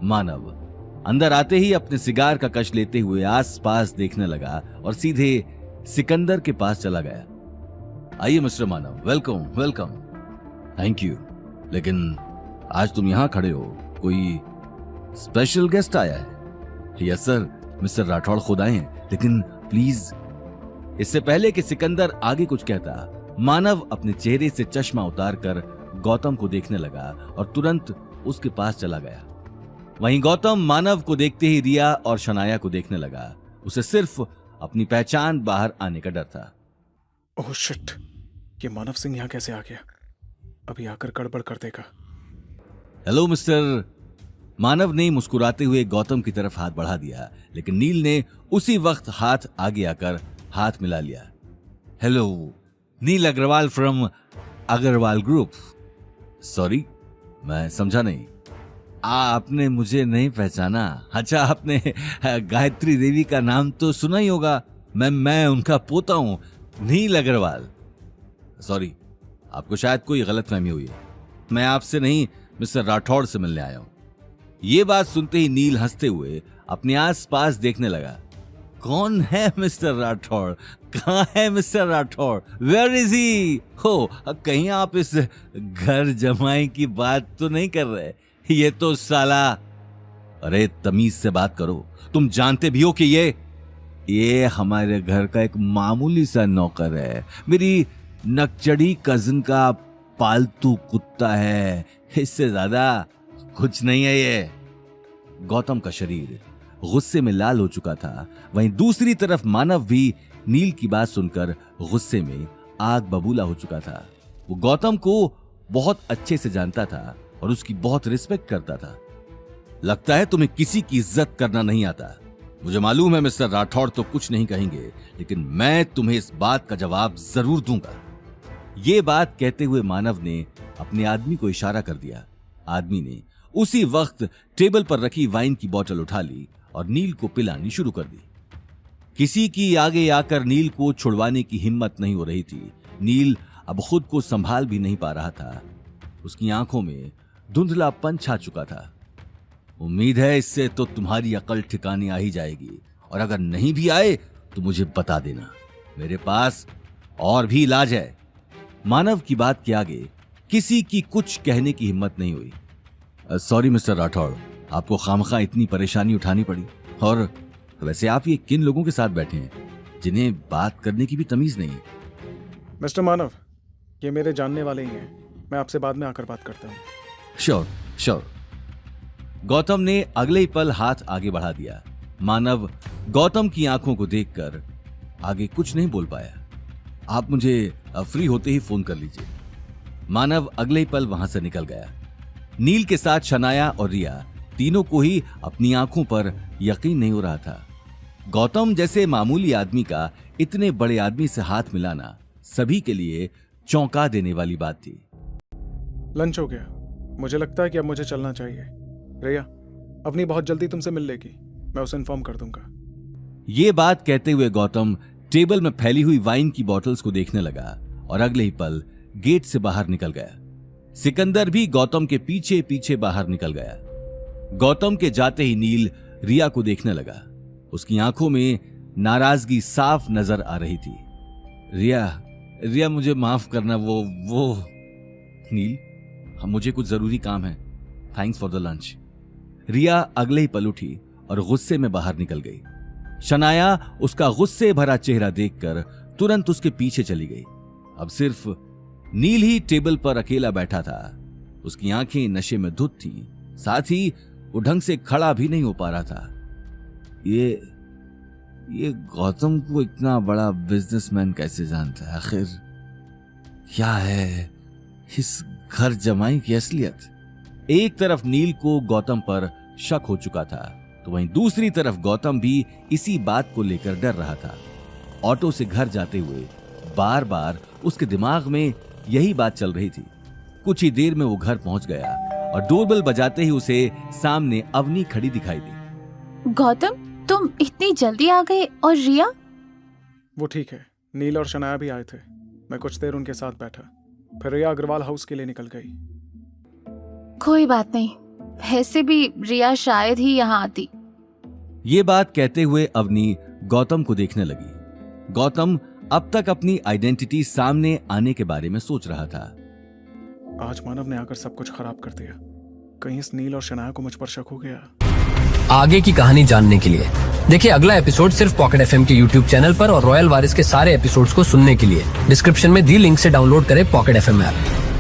मानव अंदर आते ही अपने सिगार का कश लेते हुए आसपास देखने लगा और सीधे सिकंदर के पास चला गया। आइए mister Manav, welcome welcome. Thank you, लेकिन आज तुम यहां खड़े हो, कोई स्पेशल गेस्ट आया है? यस सर, मिस्टर राठौड़ खुद आए हैं, लेकिन प्लीज। इससे पहले कि सिकंदर आगे कुछ कहता, मानव अपने चेहरे से चश्मा उतारकर गौतम को देखने लगा और तुरंत उसके पास चला गया। वहीं गौतम मानव को देखते ही रिया और शनाया को देखने लगा। उसे सिर्फ अपनी पहचान बाहर आने का डर था। ओह शिट, ये मानव सिंह यहाँ कैसे आ गया? अभी आकर गड़बड़ कर देगा। Hello mister. मानव ने मुस्कुराते हुए गौतम की तरफ हाथ बढ़ा दिया, लेकिन नील ने उसी वक्त हाथ आगे आकर हाथ मिला लिया। Hello, Neel Agarwal from Agarwal group. Sorry, मैं समझा नहीं। आपने मुझे नहीं पहचाना? अच्छा, आपने गायत्री देवी का नाम तो सुना ही होगा। मैं उनका पोता हूं, नील अग्रवाल। सॉरी, आपको शायद कोई गलतफहमी हुई है। मैं आपसे नहीं, मिस्टर राठौड़ से मिलने आया हूं। ये बात सुनते ही नील हंसते हुए अपने आसपास देखने लगा। कौन है मिस्टर राठौड़? कहाँ है mister Rathore? Where is he? हो, कहीं आप इस घर जमाई की बात तो नहीं कर रहे? ये तो साला। अरे तमीज से बात करो, तुम जानते भी हो कि ये हमारे घर का एक मामूली सा नौकर है। मेरी नकचड़ी कजिन का पालतू कुत्ता है, इससे ज्यादा कुछ नहीं है ये। गौतम का शरीर गुस्से में लाल हो चुका था। वहीं दूसरी तरफ मानव भी नील की बात सुनकर गुस्से में आग बबूला हो चुका था। वो गौतम को बहुत अच्छे से जानता था और उसकी बहुत रिस्पेक्ट करता था। लगता है तुम्हें किसी की इज्जत करना नहीं आता। मुझे मालूम है मिस्टर राठौड़ तो कुछ नहीं कहेंगे, लेकिन मैं तुम्हें इस बात का जवाब जरूर दूंगा। ये बात कहते हुए मानव ने अपने आदमी को इशारा कर दिया। आदमी ने उसी वक्त टेबल पर रखी वाइन की बोतल उठा ली और नील को पिलानी शुरू कर दी। किसी की आगे आकर नील को छुड़वाने की हिम्मत नहीं हो रही थी। नील अब खुद को संभाल भी नहीं पा रहा था। उसकी आंखों में धुंधलापन छा चुका था। उम्मीद है इससे तो तुम्हारी अकल ठिकाने आ ही जाएगी, और अगर नहीं भी आए तो मुझे बता देना, मेरे पास और भी इलाज है। मानव की बात के आगे किसी की कुछ कहने की हिम्मत नहीं हुई। सॉरी मिस्टर राठौड़, आपको खामखा इतनी परेशानी उठानी पड़ी। और वैसे आप ये किन लोगों के साथ बैठे हैं जिन्हें बात करने की भी तमीज नहीं है? मिस्टर मानव, ये मेरे जानने वाले ही हैं। मैं आपसे बाद में आकर बात करता हूँ। Sure sure. गौतम ने अगले ही पल हाथ आगे बढ़ा दिया। मानव गौतम की आंखों को देखकर आगे कुछ नहीं बोल पाया। आप मुझे फ्री होते ही फोन कर लीजिए। मानव अगले ही पल वहां से निकल गया। नील के साथ शनाया और रिया तीनों को ही अपनी आंखों पर यकीन नहीं हो रहा था। गौतम जैसे मामूली आदमी का इतने बड़े आदमी से हाथ मिलाना सभी के लिए चौंका देने वाली बात थी। लंच हो गया, मुझे लगता है कि अब मुझे चलना चाहिए। रिया अपनी बहुत जल्दी तुमसे मिल लेगी, मैं उसे इन्फॉर्म कर दूंगा। ये बात कहते हुए गौतम टेबल में फैली हुई वाइन की बॉटल्स को देखने लगा और अगले ही पल गेट से बाहर निकल गया। सिकंदर भी गौतम के पीछे पीछे बाहर निकल गया। गौतम के जाते ही नील रिया को देखने लगा। उसकी आंखों में नाराजगी साफ नजर आ रही थी। रिया मुझे माफ करना। वो नील, मुझे कुछ जरूरी काम है। Thanks for the lunch. Riya अगले ही पल उठी और गुस्से में बाहर निकल गई। शनाया उसका गुस्से भरा चेहरा देखकर तुरंत उसके पीछे चली गई। अब सिर्फ नील ही टेबल पर अकेला बैठा था। उसकी आंखें नशे में धुत थी, साथ ही वो ढंग से खड़ा भी नहीं हो पा रहा था। ये गौतम को इतना बड़ा बिजनेसमैन कैसे जानता है? आखिर क्या है इस घर जमाई की असलियत? एक तरफ नील को गौतम पर शक हो चुका था, तो वहीं दूसरी तरफ गौतम भी इसी बात को लेकर डर रहा था। ऑटो से घर जाते हुए बार बार उसके दिमाग में यही बात चल रही थी। कुछ ही देर में वो घर पहुंच गया और डोरबेल बजाते ही उसे सामने अवनी खड़ी दिखाई दी। गौतम, तुम इतनी जल्दी आ गए? और रिया? वो ठीक है, नील और शनाया भी आए थे। मैं कुछ देर उनके साथ बैठा, फिर रिया अग्रवाल हाउस के लिए निकल गई। कोई बात नहीं, वैसे भी रिया शायद ही यहाँ आती। ये बात कहते हुए अवनी गौतम को देखने लगी। गौतम अब तक अपनी आइडेंटिटी सामने आने के बारे में सोच रहा था। आज मानव ने आकर सब कुछ खराब कर दिया। कहीं इस नील और शनाया को मुझ पर शक हो गया। आगे की कहानी जानने के लिए देखिए अगला एपिसोड सिर्फ पॉकेट एफएम के यूट्यूब चैनल पर और रॉयल वारिस के सारे एपिसोड्स को सुनने के लिए डिस्क्रिप्शन में दी लिंक से डाउनलोड करें पॉकेट एफएम ऐप।